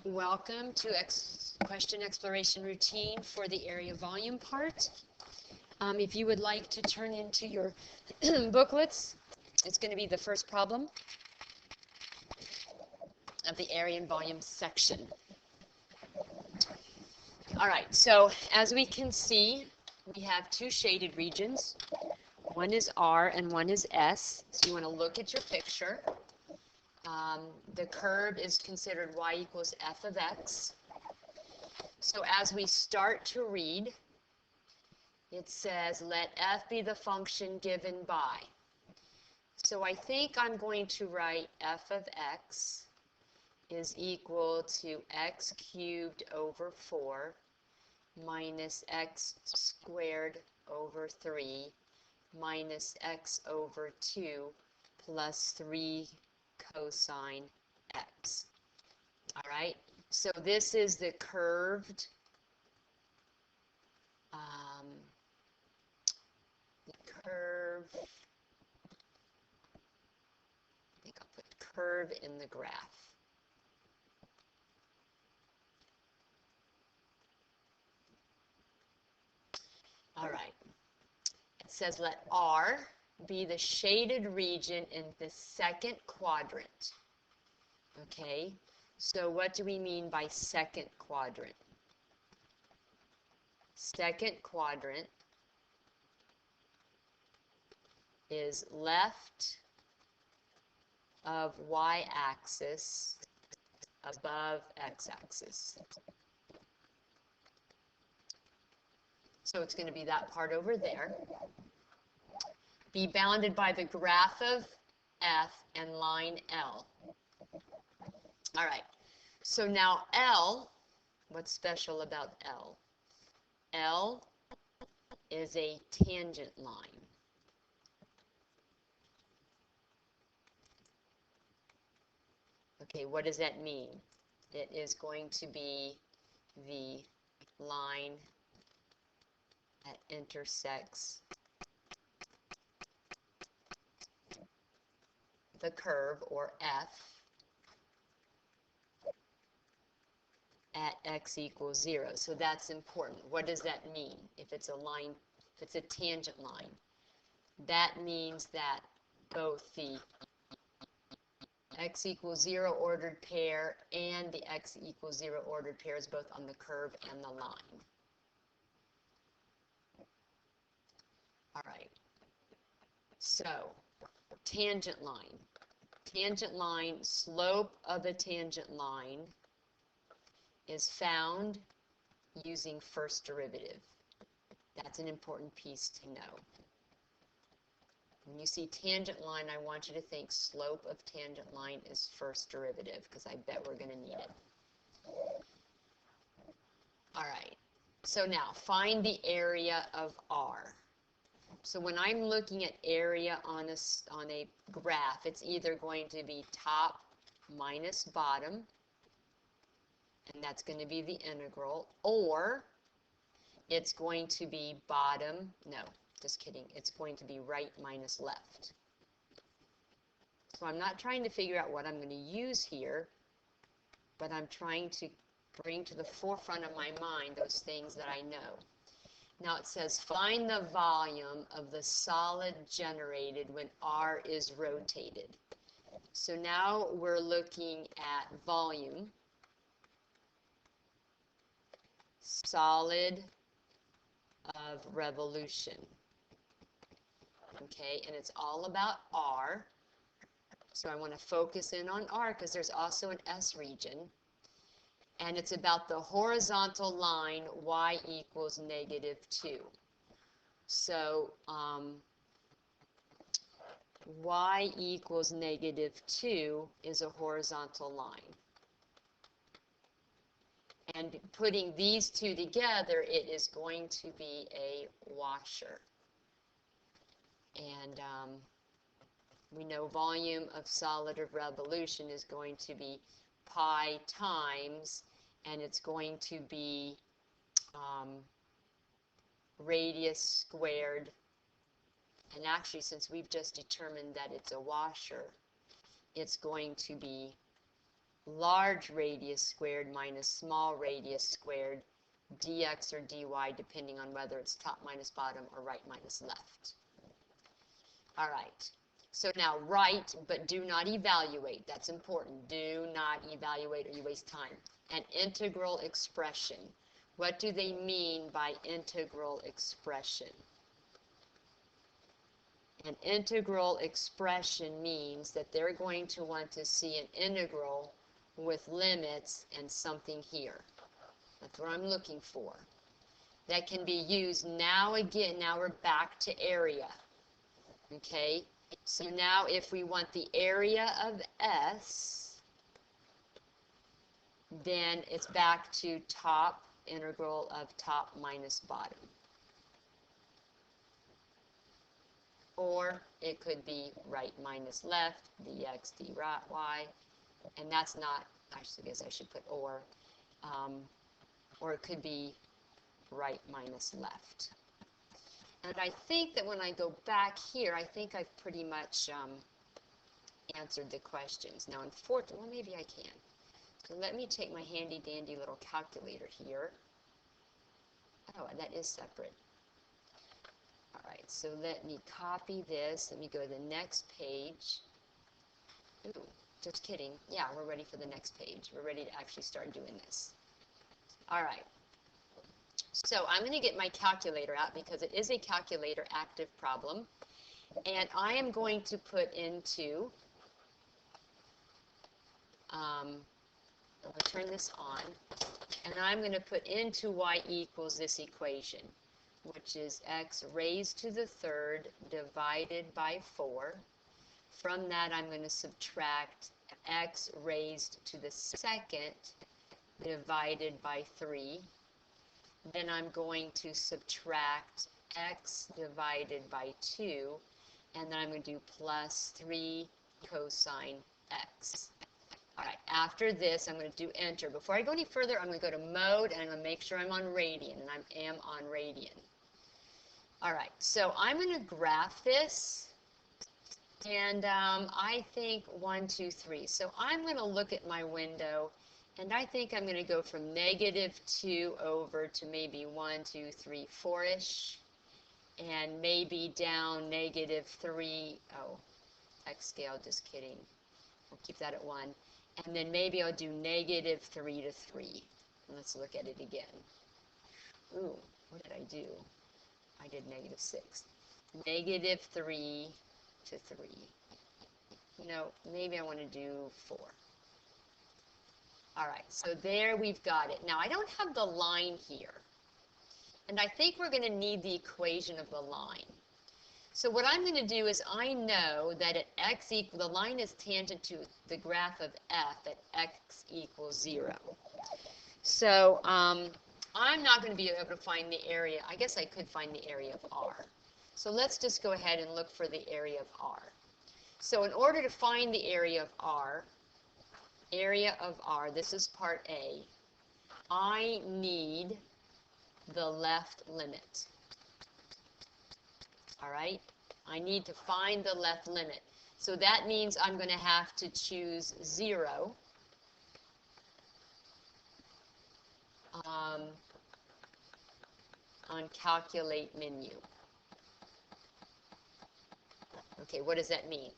Welcome to question exploration routine for the area volume part. If you would like to turn into your booklets, it's going to be the first problem of the area and volume section. All right, so as we can see, we have two shaded regions. One is R and one is S. So you want to look at your picture. The curve is considered y equals f of x. So as we start to read, it says, let f be the function given by. So I think I'm going to write f of x is equal to x cubed over 4 minus x squared over 3 minus x over 2 plus 3 cosine x. All right, so this is the curved I think I'll put curve in the graph. All right, it says let R be the shaded region in the second quadrant. Okay, so what do we mean by second quadrant? Second quadrant is left of y-axis above x-axis. So it's going to be that part over there. Be bounded by the graph of F and line L. All right, so now L, what's special about L? L is a tangent line. Okay, what does that mean? It is going to be the line that intersects the curve, or F, at x equals 0. So that's important. What does that mean? If it's a line, if it's a tangent line, that means that both the x equals 0 ordered pair and the x equals 0 ordered pair is both on the curve and the line. All right. So, tangent line. Tangent line, slope of a tangent line is found using first derivative. That's an important piece to know. When you see tangent line, I want you to think slope of tangent line is first derivative, because I bet we're going to need it. All right, so now find the area of R. So when I'm looking at area on a graph, it's either going to be top minus bottom, and that's going to be the integral, or it's going to be bottom, no, just kidding, it's going to be right minus left. So I'm not trying to figure out what I'm going to use here, but I'm trying to bring to the forefront of my mind those things that I know. Now it says find the volume of the solid generated when R is rotated. So now we're looking at volume, solid of revolution. Okay, and it's all about R. So I want to focus in on R because there's also an S region. And it's about the horizontal line y equals -2. So y equals -2 is a horizontal line. And putting these two together, it is going to be a washer. And we know volume of solid of revolution is going to be pi times, and it's going to be radius squared. And actually, since we've just determined that it's a washer, it's going to be large radius squared minus small radius squared, dx or dy, depending on whether it's top minus bottom or right minus left. All right. So now write, but do not evaluate. That's important. Do not evaluate or you waste time. An integral expression. What do they mean by integral expression? An integral expression means that they're going to want to see an integral with limits and something here. That's what I'm looking for. That can be used now again. Now we're back to area. Okay? So now if we want the area of S, then it's back to top integral of top minus bottom. Or it could be right minus left, dx, dy, and that's not, I guess I should put or it could be right minus left. And I think that when I go back here, I think I've pretty much answered the questions. Now, unfortunately, well, maybe I can. So let me take my handy dandy little calculator here. Oh, that is separate. All right, so let me copy this. Let me go to the next page. Ooh, just kidding. Yeah, we're ready for the next page. We're ready to actually start doing this. All right. So I'm going to get my calculator out because it is a calculator active problem. And I am going to put into, I'll turn this on, and I'm going to put into y equals this equation, which is x raised to the third divided by 4. From that, I'm going to subtract x raised to the second divided by 3. Then I'm going to subtract x divided by 2, and then I'm going to do plus 3 cosine x. All right, after this, I'm going to do enter. Before I go any further, I'm going to go to mode, and I'm going to make sure I'm on radian, and I am on radian. All right, so I'm going to graph this, and I think 1, 2, 3. So I'm going to look at my window, and I think I'm going to go from -2 over to maybe 1, 2, 3, 4-ish, and maybe down -3. Oh, x scale, just kidding. I'll keep that at 1. And then maybe I'll do -3 to 3. Let's look at it again. Ooh, what did I do? I did -6. -3 to 3. No, maybe I want to do 4. All right, so there we've got it. Now, I don't have the line here. And I think we're going to need the equation of the line. So what I'm going to do is I know that at x equals, the line is tangent to the graph of f at x equals 0. So I'm not going to be able to find the area. I guess I could find the area of R. So let's just go ahead and look for the area of R. So in order to find the area of R, this is part A, I need the left limit. All right? I need to find the left limit. So that means I'm going to have to choose 0 on calculate menu. Okay, what does that mean?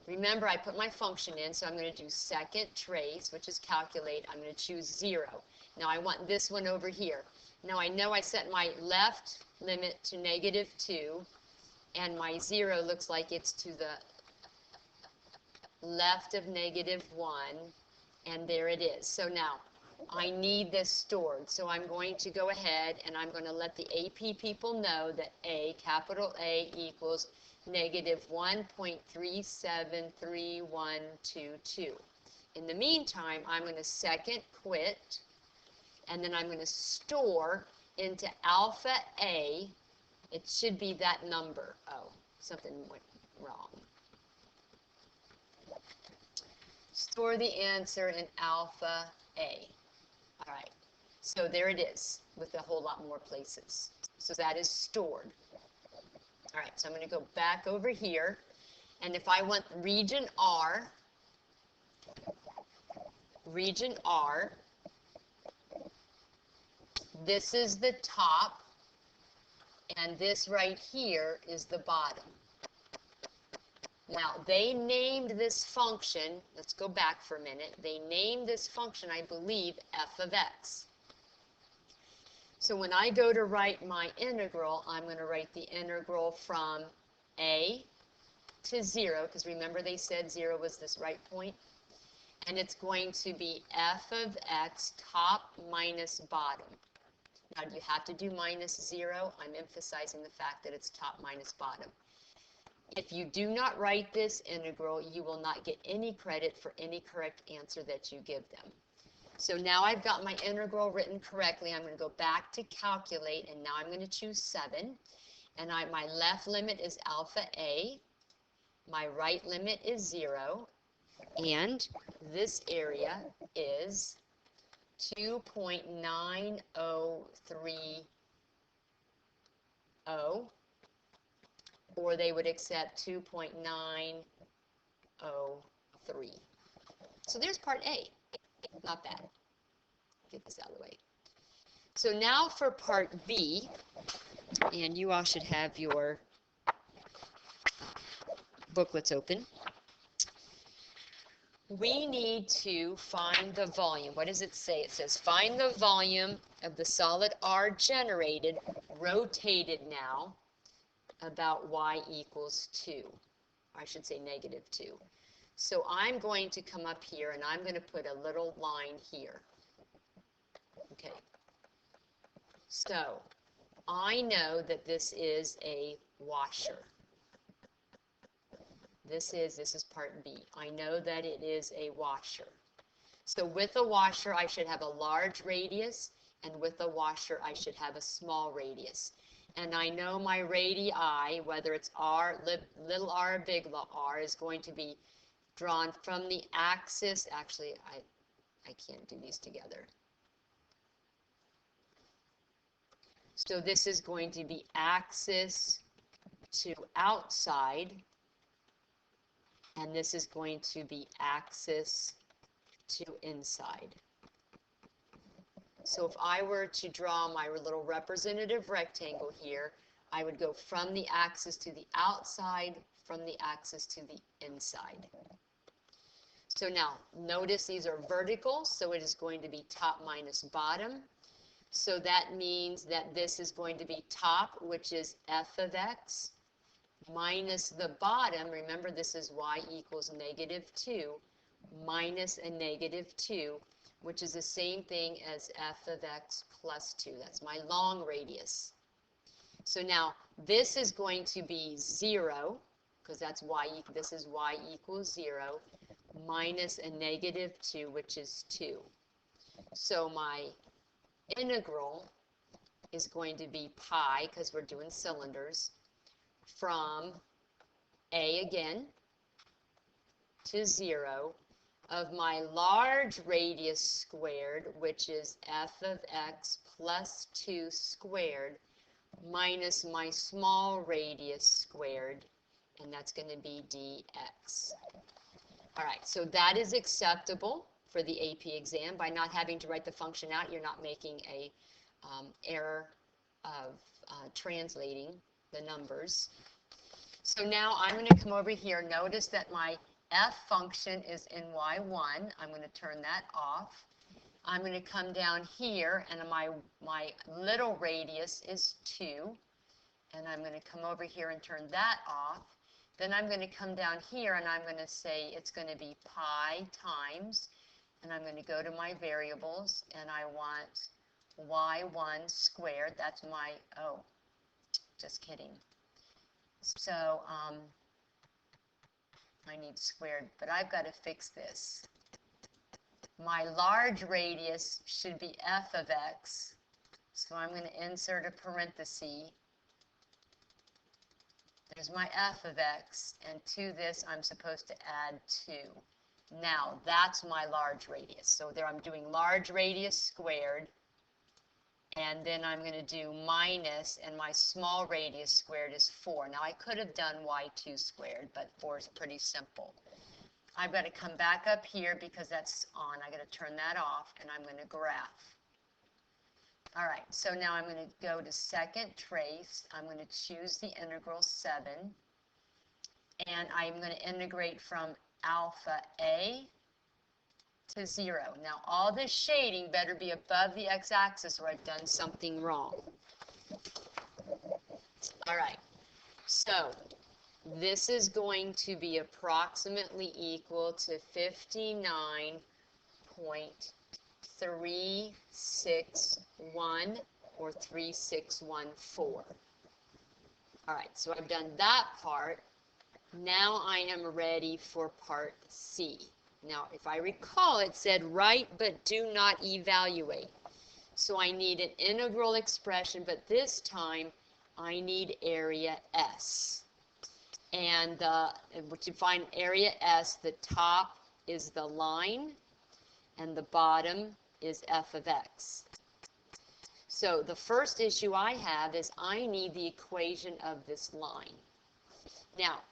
Remember, I put my function in, so I'm going to do second trace, which is calculate. I'm going to choose 0. Now, I want this one over here. Now, I know I set my left limit to -2, and my 0 looks like it's to the left of -1, and there it is. So now, I need this stored. So I'm going to go ahead, and I'm going to let the AP people know that A, capital A, equals -1.373122. In the meantime, I'm going to second quit, and then I'm going to store into alpha A. It should be that number. Oh, something went wrong. Store the answer in alpha A. All right, so there it is with a whole lot more places. So that is stored. All right, so I'm going to go back over here, and if I want region R, region R, this is the top, and this right here is the bottom. Now, they named this function, let's go back for a minute, they named this function, I believe, f of x. So when I go to write my integral, I'm going to write the integral from a to 0, because remember they said 0 was this right point, and it's going to be f of x top minus bottom. Now, do you have to do minus 0? I'm emphasizing the fact that it's top minus bottom. If you do not write this integral, you will not get any credit for any correct answer that you give them. So now I've got my integral written correctly. I'm going to go back to calculate, and now I'm going to choose 7. And my left limit is alpha a. My right limit is 0. And this area is 2.9030, or they would accept 2.903. So there's part A. Not bad. Get this out of the way. So now for part B, and you all should have your booklets open. We need to find the volume. What does it say? It says find the volume of the solid R generated, rotated now, about y equals 2. I should say negative 2. So I'm going to come up here and I'm going to put a little line here. Okay. So I know that this is a washer. This is part B. I know that it is a washer. So with a washer, I should have a large radius, and with a washer, I should have a small radius. And I know my radii, whether it's r, little r or big R, is going to be drawn from the axis. Actually, I can't do these together. So this is going to be axis to outside, and this is going to be axis to inside. So if I were to draw my little representative rectangle here, I would go from the axis to the outside, from the axis to the inside. So now, notice these are vertical, so it is going to be top minus bottom. So that means that this is going to be top, which is f of x, minus the bottom, remember this is y equals negative 2, minus a negative 2, which is the same thing as f of x plus 2. That's my long radius. So now this is going to be 0, because that's y, this is y equals 0, minus a negative 2, which is 2. So my integral is going to be pi, because we're doing cylinders, from a again to 0 of my large radius squared, which is f of x plus 2 squared, minus my small radius squared, and that's going to be dx. All right, so that is acceptable for the AP exam. By not having to write the function out, you're not making a error of translating the numbers. So now I'm going to come over here. Notice that my f function is in y1. I'm going to turn that off. I'm going to come down here, and my little radius is 2. And I'm going to come over here and turn that off. Then I'm going to come down here, and I'm going to say it's going to be pi times, and I'm going to go to my variables, and I want y1 squared. That's my, oh, just kidding. So I need squared, but I've got to fix this. My large radius should be f of x, so I'm going to insert a parenthesis. There's my f of x, and to this I'm supposed to add 2. Now, that's my large radius. So there I'm doing large radius squared, and then I'm going to do minus, and my small radius squared is 4. Now, I could have done y2 squared, but 4 is pretty simple. I've got to come back up here because that's on. I got to turn that off, and I'm going to graph. All right, so now I'm going to go to second trace. I'm going to choose the integral 7, and I'm going to integrate from alpha a to 0. Now, all this shading better be above the x-axis or I've done something wrong. All right, so this is going to be approximately equal to 59.361 or 3614. All right, so I've done that part. Now I am ready for part C. Now, if I recall, it said write but do not evaluate. So I need an integral expression, but this time I need area S. And to find area S, the top is the line, and the bottom is f of x. So the first issue I have is I need the equation of this line. Now,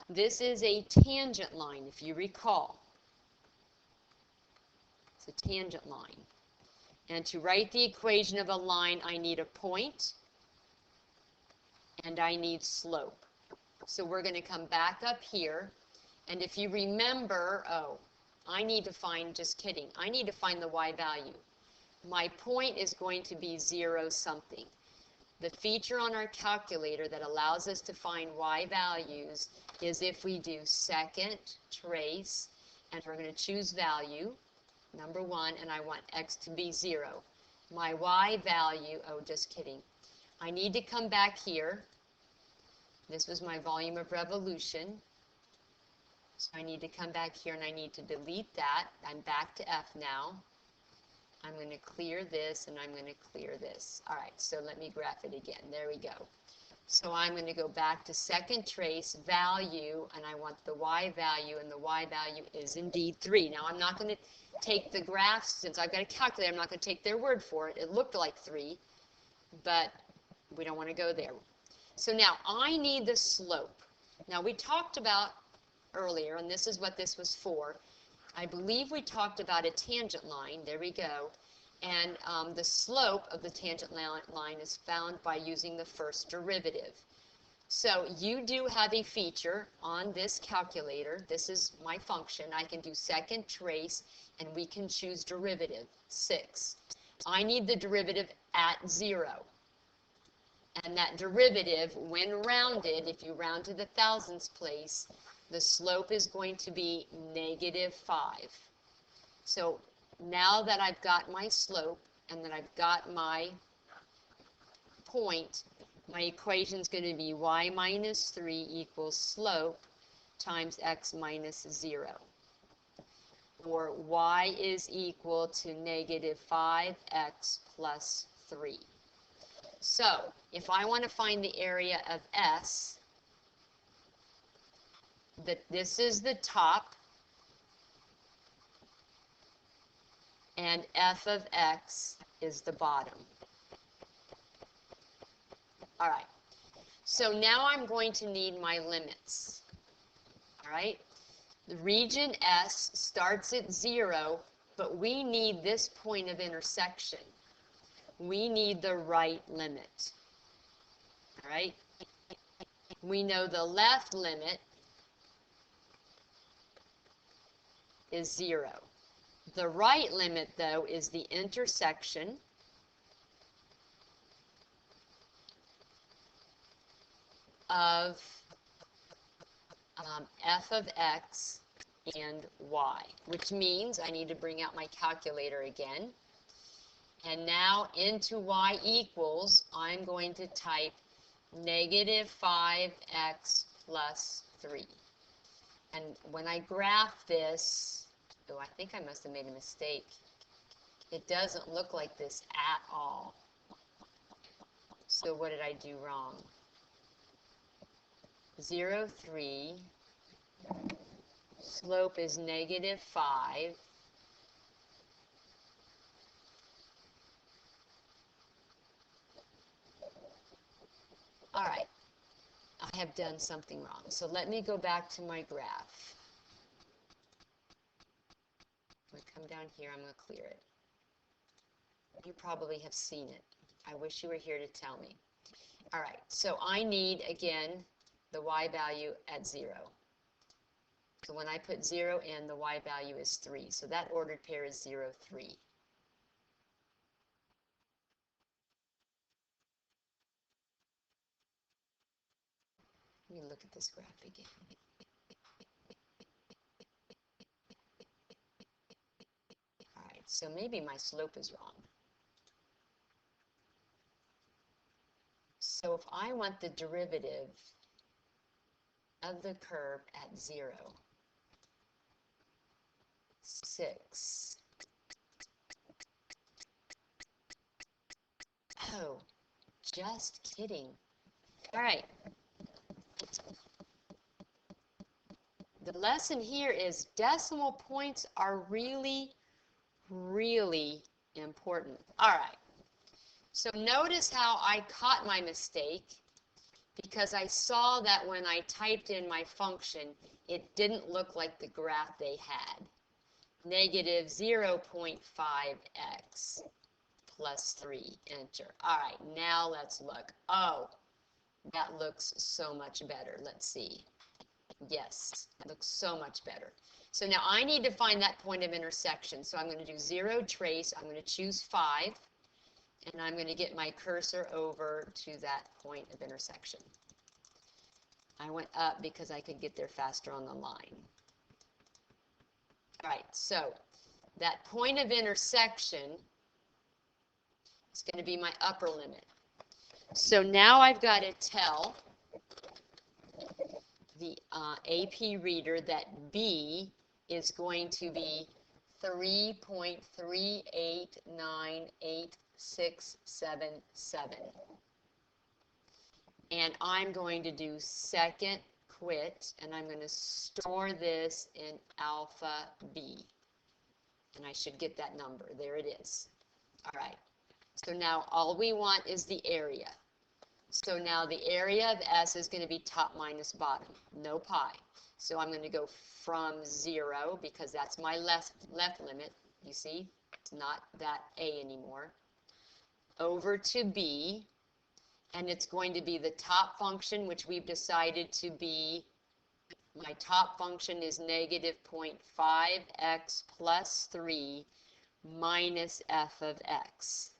this is a tangent line, if you recall. It's a tangent line. And to write the equation of a line, I need a point, and I need slope. So we're going to come back up here, and if you remember, I need to find, just kidding, I need to find the y value. My point is going to be 0 something. The feature on our calculator that allows us to find y values is if we do second trace, and we're going to choose value, number 1, and I want x to be 0. My y value, just kidding, I need to come back here. This was my volume of revolution. So I need to come back here and I need to delete that. I'm back to F now. I'm going to clear this and I'm going to clear this. All right, so let me graph it again. There we go. So I'm going to go back to second trace value, and I want the y value, and the y value is indeed 3. Now I'm not going to take the graphs, since I've got a calculator, I'm not going to take their word for it. It looked like 3, but we don't want to go there. So now I need the slope. Now we talked about earlier, and this is what this was for. I believe we talked about a tangent line. There we go. And the slope of the tangent line is found by using the first derivative. So you do have a feature on this calculator. This is my function. I can do second trace, and we can choose derivative, 6. I need the derivative at 0. And that derivative, when rounded, if you round to the thousandths place, the slope is going to be -5. So now that I've got my slope and that I've got my point, my equation is going to be y minus 3 equals slope times x minus 0. Or y is equal to -5x plus 3. So, if I want to find the area of S, this is the top, and f of x is the bottom. All right, so now I'm going to need my limits. All right, the region S starts at 0, but we need this point of intersection. We need the right limit. All right? We know the left limit is 0. The right limit, though, is the intersection of f of x and y, which means I need to bring out my calculator again. And now into y equals, I'm going to type -5x plus 3. And when I graph this, I think I must have made a mistake. It doesn't look like this at all. So what did I do wrong? 0, 3. Slope is -5. All right, I have done something wrong. So let me go back to my graph. come down here. I'm going to clear it. You probably have seen it. I wish you were here to tell me. All right, so I need, again, the y value at 0. So when I put 0 in, the y value is 3. So that ordered pair is 0, 3. Let me look at this graph again. All right, so maybe my slope is wrong. So if I want the derivative of the curve at 0, 6. Oh, just kidding. All right. The lesson here is decimal points are really, really important. All right. So notice how I caught my mistake because I saw that when I typed in my function, it didn't look like the graph they had. Negative 0.5x plus 3, enter. All right, now let's look. Oh, that looks so much better. Let's see. Yes, it looks so much better. So now I need to find that point of intersection. So I'm going to do 0 trace. I'm going to choose 5. And I'm going to get my cursor over to that point of intersection. I went up because I could get there faster on the line. All right, so that point of intersection is going to be my upper limit. So now I've got to tell the AP reader that B is going to be 3.3898677. And I'm going to do second quit, and I'm going to store this in alpha B. And I should get that number. There it is. All right. So now all we want is the area. So now the area of S is going to be top minus bottom, no pi. So I'm going to go from 0, because that's my left limit. You see, it's not that A anymore. Over to B, and it's going to be the top function, which we've decided to be, my top function is negative 0.5x plus 3 minus f of x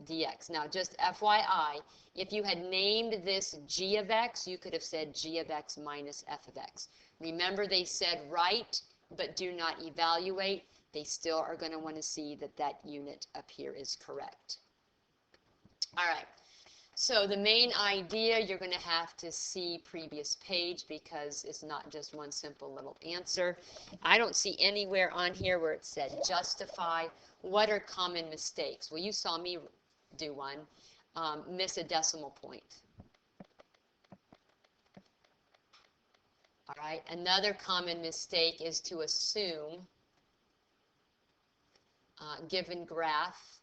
dx. Now, just FYI, if you had named this g of x, you could have said g of x minus f of x. Remember, they said write, but do not evaluate. They still are going to want to see that that unit up here is correct. All right. So the main idea, you're going to have to see previous page because it's not just one simple little answer. I don't see anywhere on here where it said justify. What are common mistakes? Well, you saw me do one. Miss a decimal point. All right. Another common mistake is to assume given graph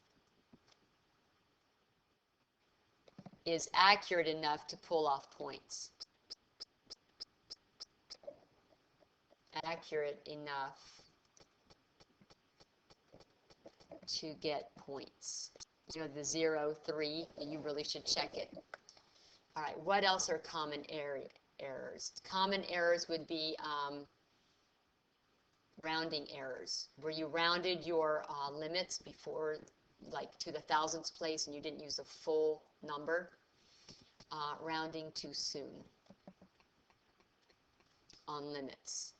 is accurate enough to pull off points. Accurate enough to get points. You know, the 0, 3, you really should check it. All right, what else are common errors? Common errors would be rounding errors, where you rounded your limits before, like to the thousandths place, and you didn't use a full number. Rounding too soon on limits.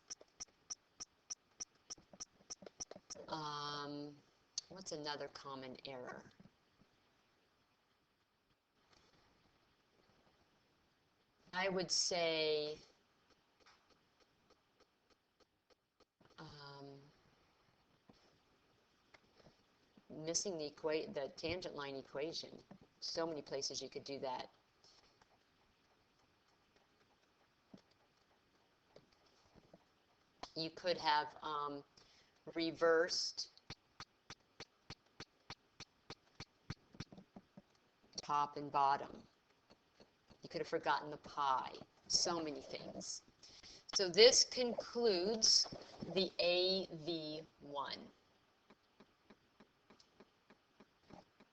What's another common error? I would say missing the tangent line equation. So many places you could do that. You could have reversed top and bottom. You could have forgotten the pi. So many things. So this concludes the AV1.